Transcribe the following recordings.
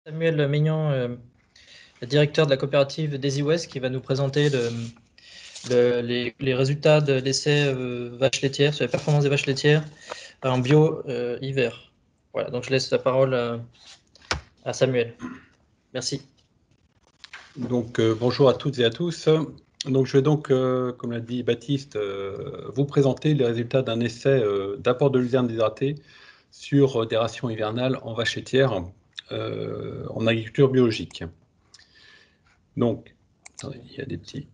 Samuel Maignan, le directeur de la coopérative Daisy West, qui va nous présenter les résultats de l'essai vaches laitières, sur la performance des vaches laitières en bio hiver. Voilà, donc je laisse la parole à Samuel. Merci. Donc, bonjour à toutes et à tous. Donc, je vais donc, comme l'a dit Baptiste, vous présenter les résultats d'un essai d'apport de luzerne déshydratée sur des rations hivernales en vaches laitières en agriculture biologique. Donc, attendez, il y a des petits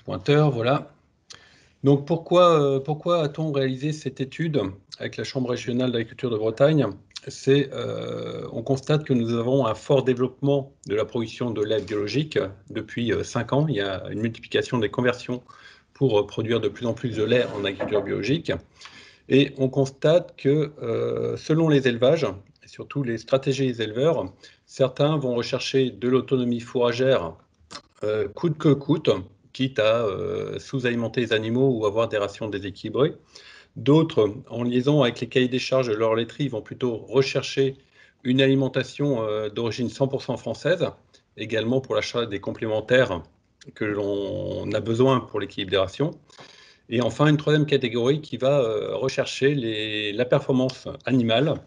pointeurs, voilà. Donc, pourquoi a-t-on réalisé cette étude avec la Chambre régionale d'agriculture de Bretagne? On constate que nous avons un fort développement de la production de lait biologique depuis 5 ans. Il y a une multiplication des conversions pour produire de plus en plus de lait en agriculture biologique. Et on constate que selon les élevages, et surtout les stratégies des éleveurs, certains vont rechercher de l'autonomie fourragère coûte que coûte, quitte à sous-alimenter les animaux ou avoir des rations déséquilibrées. D'autres, en liaison avec les cahiers des charges de leur laiterie, vont plutôt rechercher une alimentation d'origine 100% française, également pour l'achat des complémentaires que l'on a besoin pour l'équilibre des rations. Et enfin, une troisième catégorie qui va rechercher la performance animale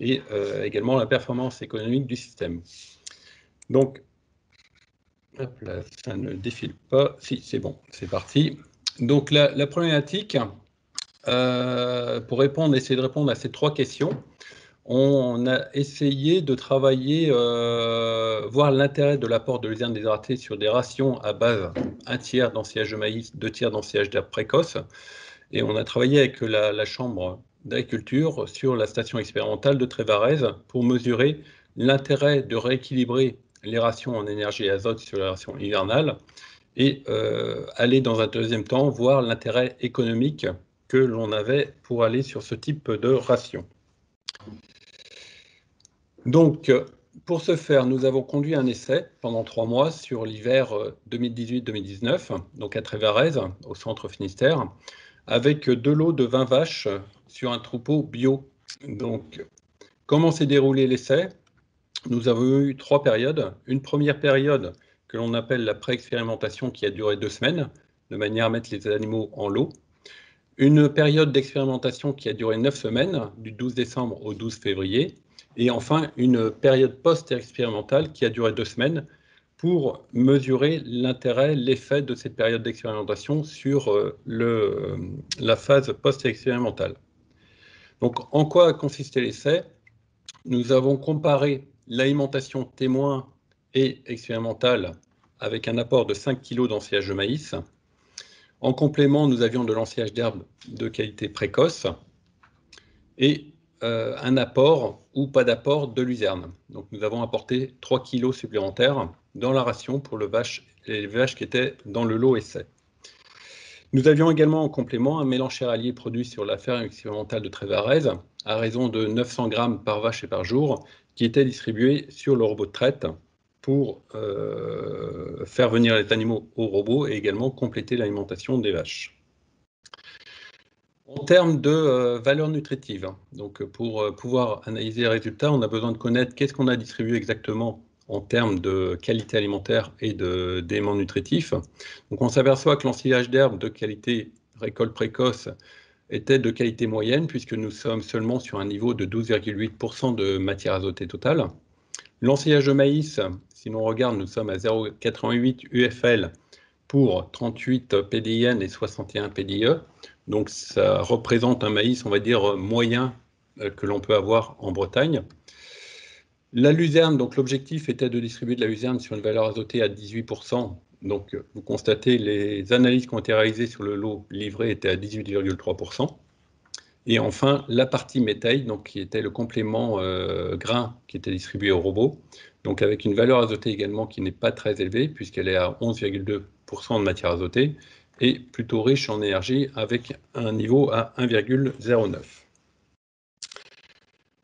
et également la performance économique du système. Donc, hop là, ça ne défile pas. Si, c'est bon, c'est parti. Donc, la problématique, pour essayer de répondre à ces trois questions, on a essayé de travailler, voir l'intérêt de l'apport de luzerne déshydratée sur des rations à base 1 tiers d'ensilage de maïs, 2 tiers d'ensilage d'herbe précoce. Et on a travaillé avec la Chambre d'agriculture sur la station expérimentale de Trévarez pour mesurer l'intérêt de rééquilibrer les rations en énergie et azote sur les rations hivernales et aller dans un deuxième temps voir l'intérêt économique que l'on avait pour aller sur ce type de ration. Donc, pour ce faire, nous avons conduit un essai pendant 3 mois sur l'hiver 2018-2019, donc à Trévarez, au centre Finistère, avec 2 lots de 20 vaches sur un troupeau bio. Donc, comment s'est déroulé l'essai? Nous avons eu 3 périodes. Une première période que l'on appelle la pré-expérimentation qui a duré 2 semaines, de manière à mettre les animaux en lot. Une période d'expérimentation qui a duré 9 semaines, du 12 décembre au 12 février. Et enfin, une période post-expérimentale qui a duré 2 semaines pour mesurer l'intérêt, l'effet de cette période d'expérimentation sur la phase post-expérimentale. Donc, en quoi a consisté l'essai? Nous avons comparé l'alimentation témoin et expérimentale avec un apport de 5 kg d'ensilage de maïs. En complément, nous avions de l'ensilage d'herbe de qualité précoce et un apport ou pas d'apport de luzerne. Donc nous avons apporté 3 kg supplémentaires dans la ration pour les vaches qui étaient dans le lot essai. Nous avions également en complément un mélange céréalier produit sur la ferme expérimentale de Trévarez à raison de 900 grammes par vache et par jour qui était distribué sur le robot de traite pour faire venir les animaux au robot et également compléter l'alimentation des vaches. En termes de valeur nutritive, donc pour pouvoir analyser les résultats, on a besoin de connaître qu'est-ce qu'on a distribué exactement en termes de qualité alimentaire et d'éléments nutritifs. Donc on s'aperçoit que l'ensilage d'herbe de qualité récolte précoce était de qualité moyenne, puisque nous sommes seulement sur un niveau de 12,8% de matière azotée totale. L'ensilage de maïs, si l'on regarde, nous sommes à 0,88 UFL pour 38 PDIN et 61 PDIE. Donc ça représente un maïs, on va dire, moyen que l'on peut avoir en Bretagne. La luzerne, donc l'objectif était de distribuer de la luzerne sur une valeur azotée à 18%. Donc vous constatez, les analyses qui ont été réalisées sur le lot livré étaient à 18,3%. Et enfin, la partie métail, donc, qui était le complément grain qui était distribué au robot, donc avec une valeur azotée également qui n'est pas très élevée, puisqu'elle est à 11,2% de matière azotée, et plutôt riche en énergie, avec un niveau à 1,09.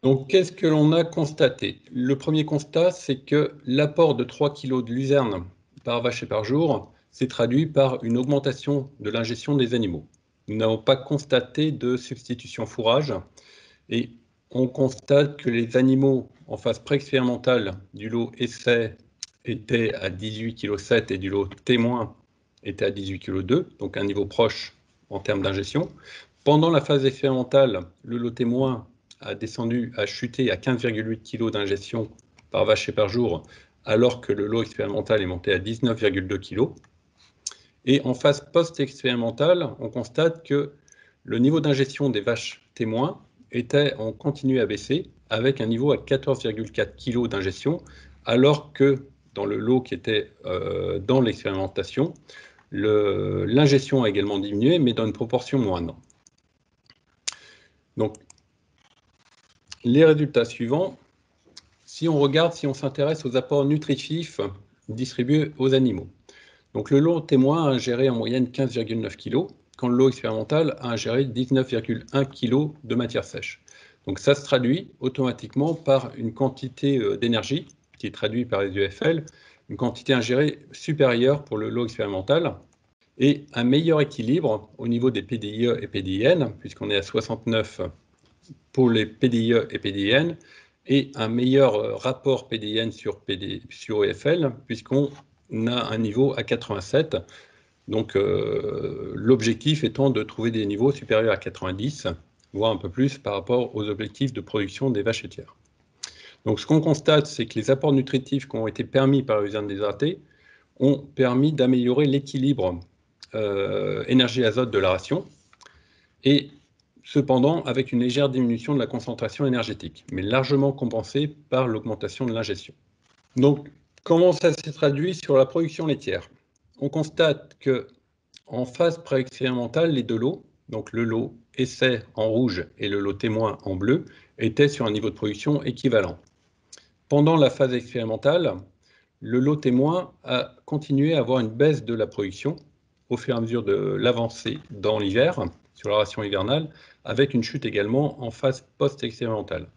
Donc, qu'est-ce que l'on a constaté? Le premier constat, c'est que l'apport de 3 kg de luzerne par vache et par jour s'est traduit par une augmentation de l'ingestion des animaux. Nous n'avons pas constaté de substitution fourrage et on constate que les animaux en phase pré-expérimentale du lot essai étaient à 18,7 kg et du lot témoin était à 18,2 kg, donc un niveau proche en termes d'ingestion. Pendant la phase expérimentale, le lot témoin a chuté à 15,8 kg d'ingestion par vache et par jour, alors que le lot expérimental est monté à 19,2 kg. Et en phase post-expérimentale, on constate que le niveau d'ingestion des vaches témoins on continue à baisser avec un niveau à 14,4 kg d'ingestion, alors que dans le lot qui était dans l'expérimentation, l'ingestion a également diminué, mais dans une proportion moindre. Donc, les résultats suivants, si on s'intéresse aux apports nutritifs distribués aux animaux. Donc, le lot témoin a ingéré en moyenne 15,9 kg, quand le lot expérimental a ingéré 19,1 kg de matière sèche. Donc ça se traduit automatiquement par une quantité d'énergie, qui est traduite par les UFL, une quantité ingérée supérieure pour le lot expérimental, et un meilleur équilibre au niveau des PDIE et PDIN, puisqu'on est à 69 pour les PDIE et PDIN, et un meilleur rapport PDIN sur UFL, puisqu'on a un niveau à 87. Donc, l'objectif étant de trouver des niveaux supérieurs à 90, voire un peu plus par rapport aux objectifs de production des vaches laitières. Donc, ce qu'on constate, c'est que les apports nutritifs qui ont été permis par la luzerne déshydratée ont permis d'améliorer l'équilibre énergie-azote de la ration, et cependant avec une légère diminution de la concentration énergétique, mais largement compensée par l'augmentation de l'ingestion. Donc, comment ça s'est traduit sur la production laitière? On constate que en phase pré-expérimentale, les deux lots, donc le lot essai en rouge et le lot témoin en bleu, étaient sur un niveau de production équivalent. Pendant la phase expérimentale, le lot témoin a continué à avoir une baisse de la production au fur et à mesure de l'avancée dans l'hiver, sur la ration hivernale, avec une chute également en phase post-expérimentale.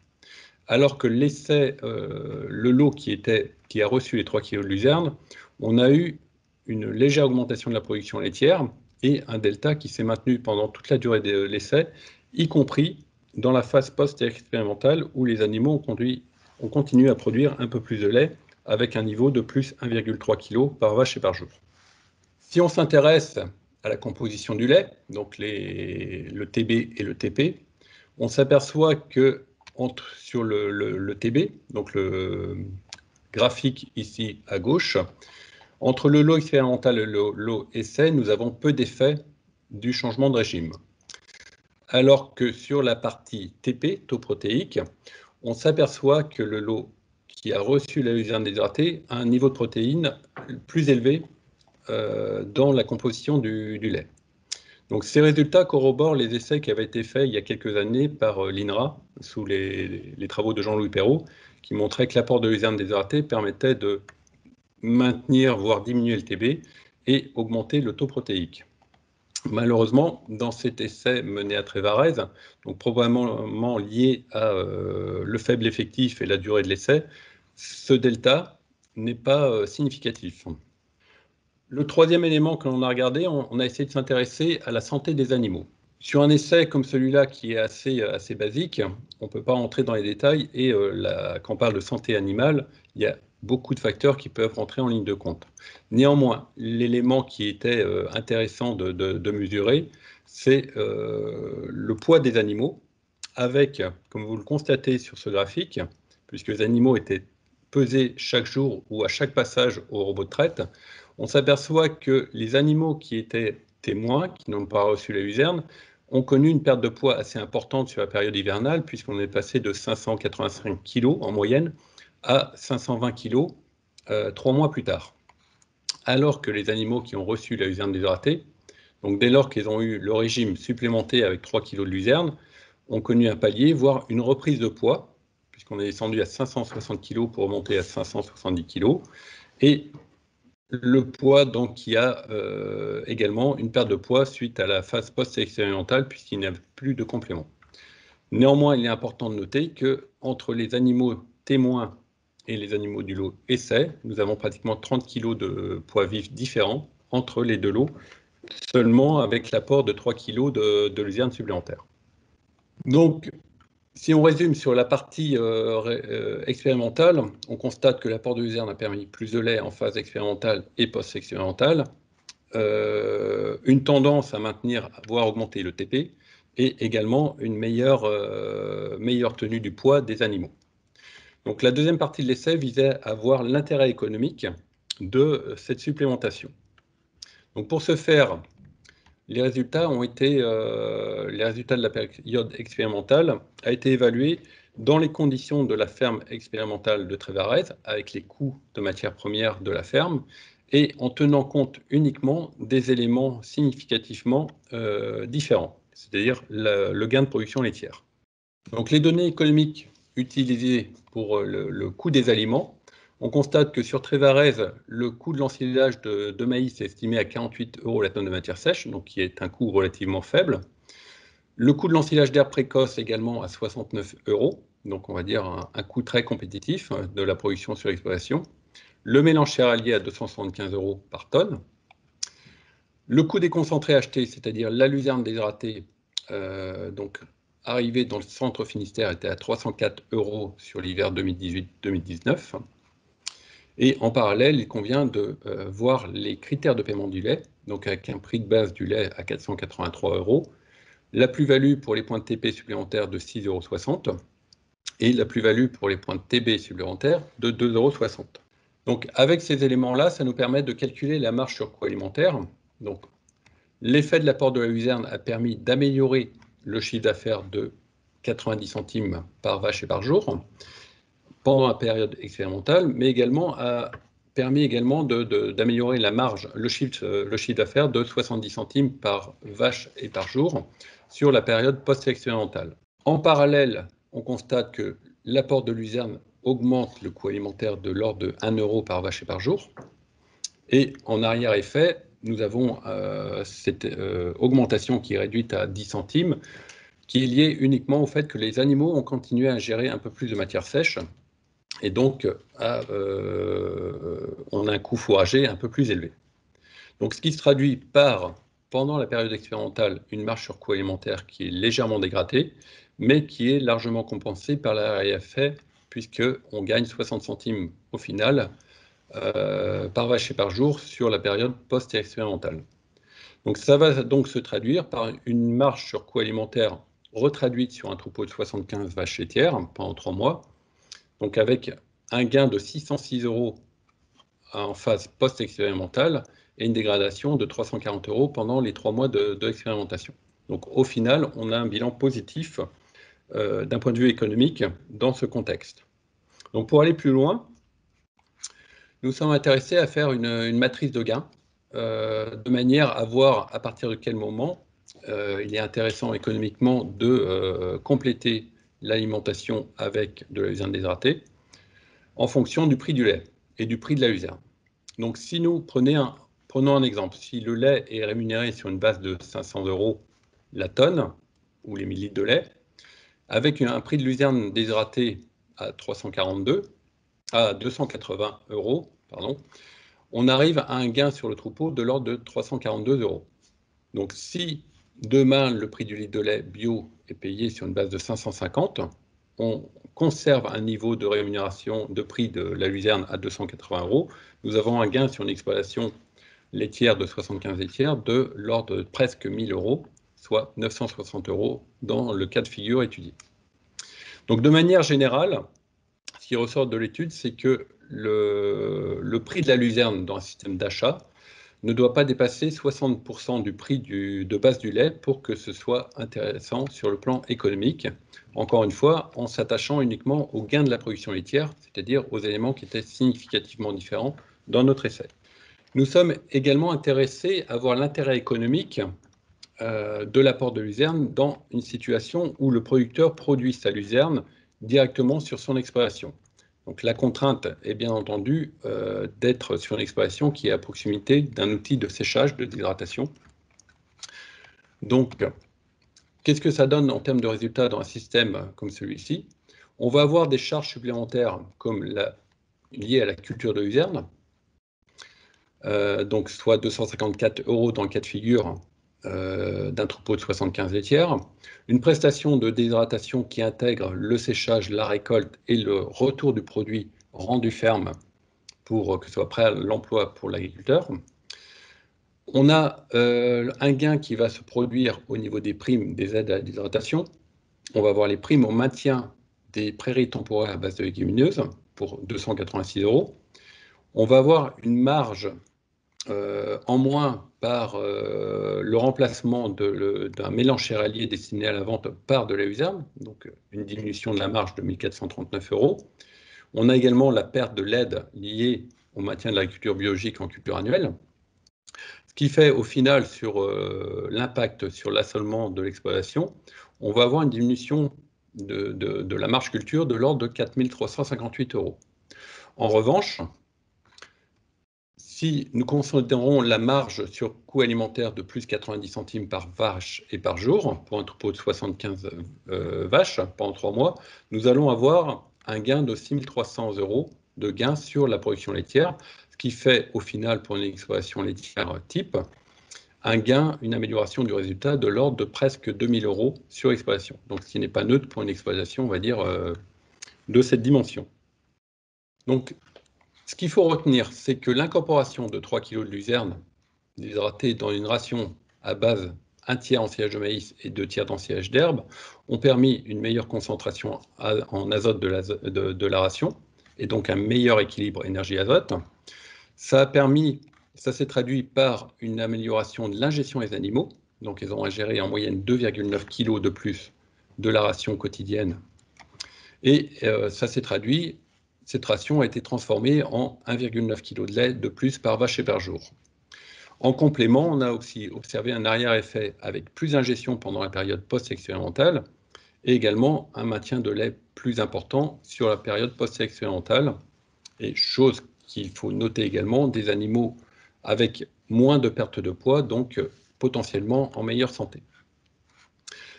Alors que l'essai, le lot qui a reçu les 3 kg de luzerne, on a eu une légère augmentation de la production laitière et un delta qui s'est maintenu pendant toute la durée de l'essai, y compris dans la phase post-expérimentale où les animaux ont continué à produire un peu plus de lait avec un niveau de plus 1,3 kg par vache et par jour. Si on s'intéresse à la composition du lait, donc le TB et le TP, on s'aperçoit que sur le TB, donc le graphique ici à gauche, entre le lot expérimental et le lot essai, nous avons peu d'effet du changement de régime. Alors que sur la partie TP, taux protéique, on s'aperçoit que le lot qui a reçu la luzerne déshydratée a un niveau de protéines plus élevé dans la composition du lait. Donc ces résultats corroborent les essais qui avaient été faits il y a quelques années par l'INRA, sous les travaux de Jean-Louis Perrault, qui montraient que l'apport de luzerne déshydratée permettait de maintenir, voire diminuer le TB et augmenter le taux protéique. Malheureusement, dans cet essai mené à Trévarez, donc probablement lié à le faible effectif et la durée de l'essai, ce delta n'est pas significatif. Le troisième élément que l'on a regardé, on a essayé de s'intéresser à la santé des animaux. Sur un essai comme celui-là qui est assez basique, on ne peut pas entrer dans les détails et quand on parle de santé animale, il y a beaucoup de facteurs qui peuvent rentrer en ligne de compte. Néanmoins, l'élément qui était intéressant de mesurer, c'est le poids des animaux avec, comme vous le constatez sur ce graphique, puisque les animaux étaient pesés chaque jour ou à chaque passage au robot de traite, on s'aperçoit que les animaux qui étaient témoins, qui n'ont pas reçu la luzerne, ont connu une perte de poids assez importante sur la période hivernale, puisqu'on est passé de 585 kg en moyenne à 520 kg 3 mois plus tard. Alors que les animaux qui ont reçu la luzerne déshydratée, donc dès lors qu'ils ont eu le régime supplémenté avec 3 kg de luzerne, ont connu un palier, voire une reprise de poids, puisqu'on est descendu à 560 kg pour remonter à 570 kg, et le poids, donc, qui a également une perte de poids suite à la phase post-expérimentale, puisqu'il n'y a plus de complément. Néanmoins, il est important de noter qu'entre les animaux témoins et les animaux du lot essai, nous avons pratiquement 30 kg de poids vif différents entre les deux lots, seulement avec l'apport de 3 kg de luzerne supplémentaire. Donc, Si on résume sur la partie expérimentale, on constate que l'apport de luzerne a permis plus de lait en phase expérimentale et post-expérimentale, une tendance à maintenir, voire augmenter le TP, et également une meilleure tenue du poids des animaux. Donc la deuxième partie de l'essai visait à voir l'intérêt économique de cette supplémentation. Donc pour ce faire, les résultats de la période expérimentale a été évalués dans les conditions de la ferme expérimentale de Trévarez, avec les coûts de matières premières de la ferme, et en tenant compte uniquement des éléments significativement différents, c'est-à-dire le gain de production laitière. Donc les données économiques utilisées pour le coût des aliments, on constate que sur Trévarez, le coût de l'ensilage de maïs est estimé à 48 € la tonne de matière sèche, donc qui est un coût relativement faible. Le coût de l'ensilage d'herbes précoces également à 69 €, donc on va dire un coût très compétitif de la production sur l'exploitation. Le mélange céréalier à 275 € par tonne. Le coût des concentrés achetés, c'est-à-dire la luzerne déshydratée, donc arrivé dans le centre Finistère, était à 304 € sur l'hiver 2018-2019. Et en parallèle, il convient de voir les critères de paiement du lait, donc avec un prix de base du lait à 483 €, la plus-value pour les points de TP supplémentaires de 6,60 € et la plus-value pour les points de TB supplémentaires de 2,60 €. Donc avec ces éléments-là, ça nous permet de calculer la marge sur coût alimentaire. Donc l'effet de l'apport de la luzerne a permis d'améliorer le chiffre d'affaires de 90 centimes par vache et par jour pendant la période expérimentale, mais également a permis d'améliorer la marge, le chiffre d'affaires de 70 centimes par vache et par jour sur la période post-expérimentale. En parallèle, on constate que l'apport de luzerne augmente le coût alimentaire de l'ordre de 1 € par vache et par jour. Et en arrière-effet, nous avons cette augmentation qui est réduite à 10 centimes, qui est liée uniquement au fait que les animaux ont continué à ingérer un peu plus de matière sèche, et donc on a un coût fourrager un peu plus élevé. Donc ce qui se traduit par, pendant la période expérimentale, une marge sur coût alimentaire qui est légèrement dégradée, mais qui est largement compensée par l'arrière-effet, puisqu'on gagne 60 centimes au final par vache et par jour sur la période post-expérimentale. Donc ça va donc se traduire par une marge sur coût alimentaire retraduite sur un troupeau de 75 vaches laitières pendant 3 mois, donc avec un gain de 606 € en phase post-expérimentale et une dégradation de 340 € pendant les 3 mois de l'expérimentation. Donc au final, on a un bilan positif d'un point de vue économique dans ce contexte. Donc pour aller plus loin, nous sommes intéressés à faire une matrice de gains, de manière à voir à partir de quel moment il est intéressant économiquement de compléter l'alimentation avec de la luzerne déshydratée en fonction du prix du lait et du prix de la luzerne. Donc si nous prenons un exemple, si le lait est rémunéré sur une base de 500 € la tonne, ou les 1000 litres de lait, avec un prix de luzerne déshydratée à 280 €, pardon, on arrive à un gain sur le troupeau de l'ordre de 342 €. Donc si demain le prix du litre de lait bio est payé sur une base de 550, on conserve un niveau de rémunération de prix de la luzerne à 280 €. Nous avons un gain sur une exploitation laitière de 75 laitières de l'ordre de presque 1000 €, soit 960 € dans le cas de figure étudié. Donc de manière générale, ce qui ressort de l'étude, c'est que le prix de la luzerne dans un système d'achat ne doit pas dépasser 60% du prix de base du lait pour que ce soit intéressant sur le plan économique. Encore une fois, en s'attachant uniquement aux gains de la production laitière, c'est-à-dire aux éléments qui étaient significativement différents dans notre essai. Nous sommes également intéressés à voir l'intérêt économique de l'apport de luzerne dans une situation où le producteur produit sa luzerne directement sur son exploitation. Donc la contrainte est bien entendu d'être sur une exploitation qui est à proximité d'un outil de séchage, de déshydratation. Donc, qu'est-ce que ça donne en termes de résultats dans un système comme celui-ci? On va avoir des charges supplémentaires comme liées à la culture de luzerne, donc soit 254 € dans le cas de figure d'un troupeau de 75 laitières, une prestation de déshydratation qui intègre le séchage, la récolte et le retour du produit rendu ferme pour que ce soit prêt à l'emploi pour l'agriculteur. On a un gain qui va se produire au niveau des primes des aides à la déshydratation. On va avoir les primes au maintien des prairies temporaires à base de légumineuses pour 286 €. On va avoir une marge en moins par le remplacement d'un mélange céréalier destiné à la vente par de la luzerne, donc une diminution de la marge de 1 439 €. On a également la perte de l'aide liée au maintien de l'agriculture biologique en culture annuelle, ce qui fait au final sur l'impact sur l'assolement de l'exploitation, on va avoir une diminution de la marge culture de l'ordre de 4 358 €. En revanche, si nous considérons la marge sur coût alimentaire de plus 90 centimes par vache et par jour, pour un troupeau de 75 vaches pendant 3 mois, nous allons avoir un gain de 6 300 € de gain sur la production laitière, ce qui fait au final pour une exploitation laitière type, un gain, une amélioration du résultat de l'ordre de presque 2 000 € sur exploitation. Donc ce qui n'est pas neutre pour une exploitation, on va dire, de cette dimension. Donc, ce qu'il faut retenir, c'est que l'incorporation de 3 kg de luzerne déshydratée dans une ration à base 1 tiers en sillage de maïs et 2 tiers en sillage d'herbe ont permis une meilleure concentration en azote de la ration et donc un meilleur équilibre énergie-azote. Ça s'est traduit par une amélioration de l'ingestion des animaux. Donc, ils ont ingéré en moyenne 2,9 kg de plus de la ration quotidienne. Et ça s'est traduit, cette ration a été transformée en 1,9 kg de lait de plus par vache et par jour. En complément, on a aussi observé un arrière-effet avec plus d'ingestion pendant la période post-expérimentale et également un maintien de lait plus important sur la période post-expérimentale. Et chose qu'il faut noter également, des animaux avec moins de perte de poids, donc potentiellement en meilleure santé.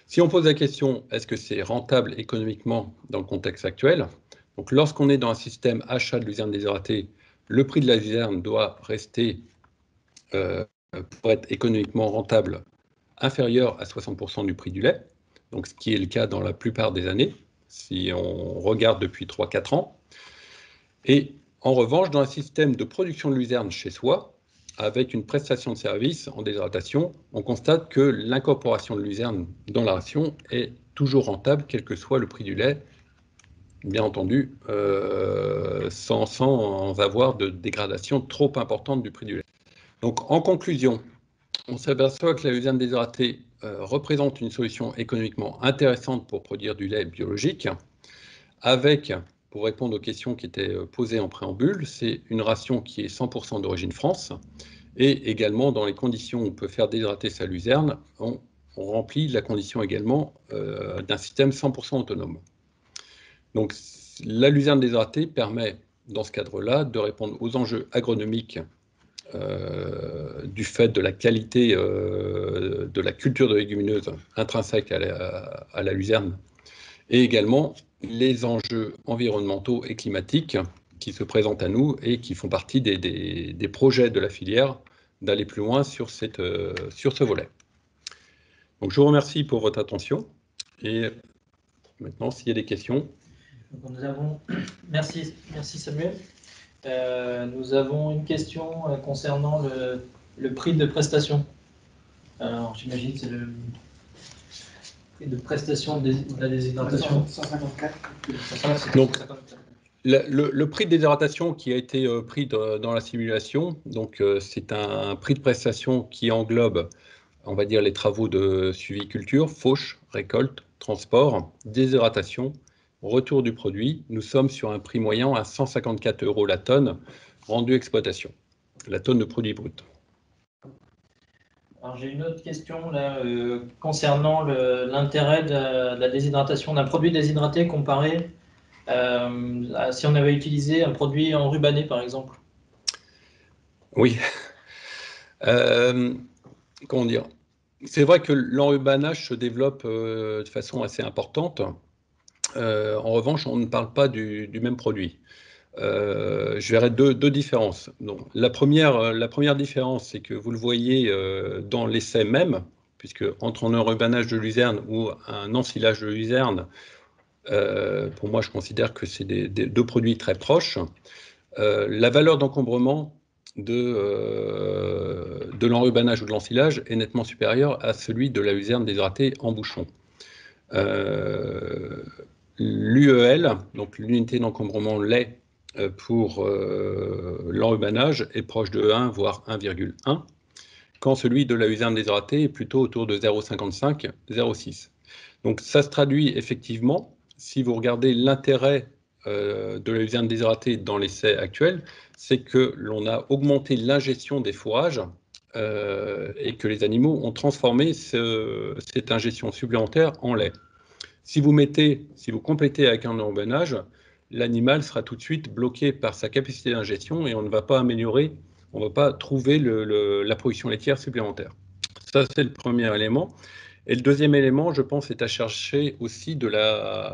Si on pose la question, est-ce que c'est rentable économiquement dans le contexte actuel? Donc, lorsqu'on est dans un système achat de luzerne déshydratée, le prix de la luzerne doit rester, pour être économiquement rentable, inférieur à 60% du prix du lait, donc ce qui est le cas dans la plupart des années, si on regarde depuis 3-4 ans. Et en revanche, dans un système de production de luzerne chez soi, avec une prestation de service en déshydratation, on constate que l'incorporation de luzerne dans la ration est toujours rentable, quel que soit le prix du lait, bien entendu, sans avoir de dégradation trop importante du prix du lait. Donc, en conclusion, on s'aperçoit que la luzerne déshydratée représente une solution économiquement intéressante pour produire du lait biologique, avec, pour répondre aux questions qui étaient posées en préambule, c'est une ration qui est 100% d'origine France, et également dans les conditions où on peut faire déshydrater sa luzerne, on remplit la condition également d'un système 100% autonome. Donc la luzerne déshydratée permet, dans ce cadre-là, de répondre aux enjeux agronomiques du fait de la qualité de la culture de légumineuses intrinsèque à la luzerne, et également les enjeux environnementaux et climatiques qui se présentent à nous et qui font partie des projets de la filière d'aller plus loin sur ce volet. Donc je vous remercie pour votre attention et maintenant s'il y a des questions. Donc, merci Samuel. Nous avons une question concernant le prix de prestation. Alors j'imagine que c'est le prix de prestation de la déshydratation. 154. Donc le prix de déshydratation qui a été pris dans la simulation, donc c'est un prix de prestation qui englobe, on va dire, les travaux de suivi culture, fauche, récolte, transport, déshydratation, retour du produit. Nous sommes sur un prix moyen à 154 € la tonne rendu exploitation, la tonne de produit brut. Alors j'ai une autre question là, concernant l'intérêt de la déshydratation d'un produit déshydraté comparé à si on avait utilisé un produit enrubanné par exemple. Oui. Comment dire? C'est vrai que l'enrubanage se développe de façon assez importante. En revanche, on ne parle pas du même produit. je verrai deux différences. Donc, la première différence, c'est que vous le voyez dans l'essai même, puisque entre un enrubanage de luzerne ou un ensilage de luzerne, pour moi, je considère que c'est deux produits très proches. La valeur d'encombrement de l'enrubanage ou de l'ensilage est nettement supérieure à celui de la luzerne déshydratée en bouchon. L'UEL, donc l'unité d'encombrement lait pour l'enrubanage, est proche de 1, voire 1,1, quand celui de la luzerne déshydratée est plutôt autour de 0,55, 0,6. Donc ça se traduit effectivement, si vous regardez l'intérêt de la luzerne déshydratée dans l'essai actuel, c'est que l'on a augmenté l'ingestion des fourrages et que les animaux ont transformé cette ingestion supplémentaire en lait. Si vous complétez avec un enrubanage, l'animal sera tout de suite bloqué par sa capacité d'ingestion et on ne va pas améliorer, on ne va pas trouver la production laitière supplémentaire. Ça, c'est le premier élément. Et le deuxième élément, je pense, est à chercher aussi de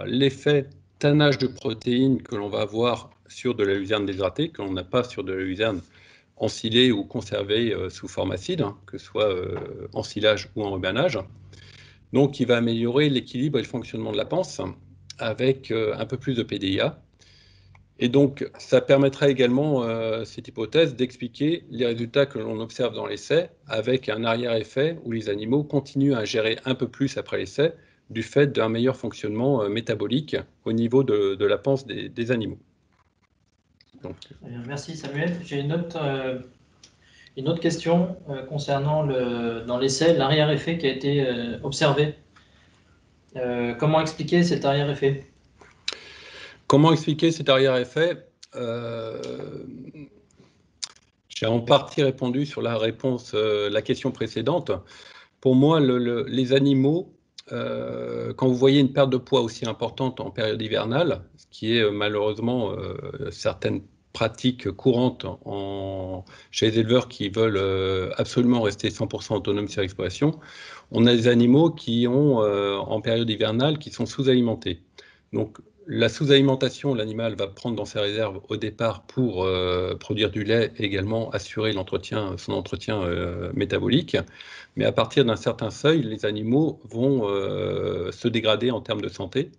l'effet tannage de protéines que l'on va avoir sur de la luzerne déshydratée, que l'on n'a pas sur de la luzerne ensilée ou conservée sous forme acide, hein, que ce soit ensilage ou enrubanage. Donc, qui va améliorer l'équilibre et le fonctionnement de la panse avec un peu plus de PDIA. Et donc, ça permettrait également, cette hypothèse, d'expliquer les résultats que l'on observe dans l'essai avec un arrière-effet où les animaux continuent à ingérer un peu plus après l'essai du fait d'un meilleur fonctionnement métabolique au niveau de la panse des animaux. Donc, merci Samuel. J'ai une autre question concernant dans l'essai l'arrière-effet qui a été observé. Comment expliquer cet arrière-effet? Comment expliquer cet arrière-effet? J'ai en partie répondu sur la question précédente. Pour moi, les animaux, quand vous voyez une perte de poids aussi importante en période hivernale, ce qui est malheureusement certaines pratiques courantes chez les éleveurs qui veulent absolument rester 100% autonomes sur l'exploitation, on a des animaux qui ont, en période hivernale, qui sont sous-alimentés. Donc, la sous-alimentation, l'animal va prendre dans ses réserves au départ pour produire du lait et également assurer son entretien métabolique. Mais à partir d'un certain seuil, les animaux vont se dégrader en termes de santé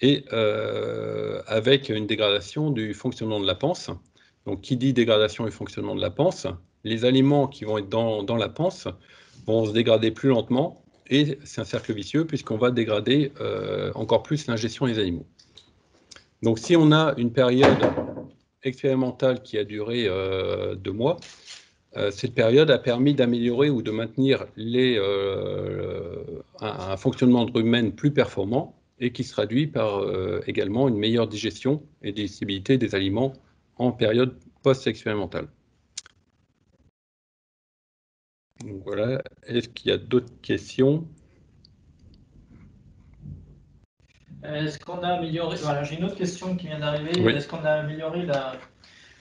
et avec une dégradation du fonctionnement de la panse. Donc, qui dit dégradation du fonctionnement de la panse, les aliments qui vont être dans la panse vont se dégrader plus lentement et c'est un cercle vicieux puisqu'on va dégrader encore plus l'ingestion des animaux. Donc, si on a une période expérimentale qui a duré 2 mois, cette période a permis d'améliorer ou de maintenir un fonctionnement de rumen plus performant et qui se traduit par également une meilleure digestion et digestibilité des aliments en période post-expérimentale. Donc voilà, est-ce qu'il y a d'autres questions? Est-ce qu'on a amélioré, voilà, j'ai une autre question qui vient d'arriver. Oui. Est-ce qu'on a amélioré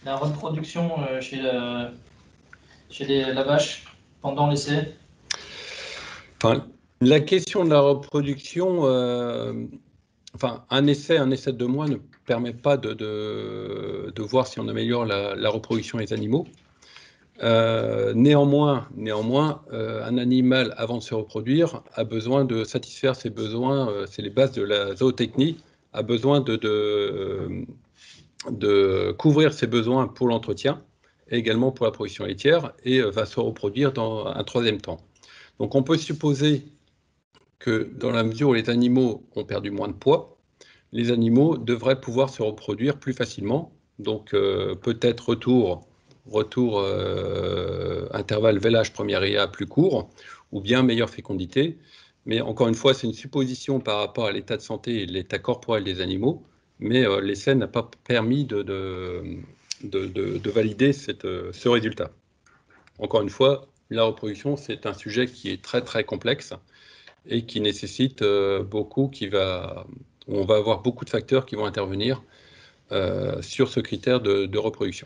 la reproduction chez la vache pendant l'essai? Enfin, la question de la reproduction, un essai de 2 mois ne permet pas de voir si on améliore la reproduction des animaux. Néanmoins, un animal, avant de se reproduire, a besoin de satisfaire ses besoins, c'est les bases de la zootechnie, a besoin de couvrir ses besoins pour l'entretien et également pour la production laitière et va se reproduire dans un troisième temps. Donc on peut supposer que dans la mesure où les animaux ont perdu moins de poids, les animaux devraient pouvoir se reproduire plus facilement. Donc peut-être retour intervalle vélage première IA plus court, ou bien meilleure fécondité. Mais encore une fois, c'est une supposition par rapport à l'état de santé et l'état corporel des animaux, mais l'essai n'a pas permis de valider ce résultat. Encore une fois, la reproduction, c'est un sujet qui est très très complexe et qui nécessite on va avoir beaucoup de facteurs qui vont intervenir sur ce critère de reproduction.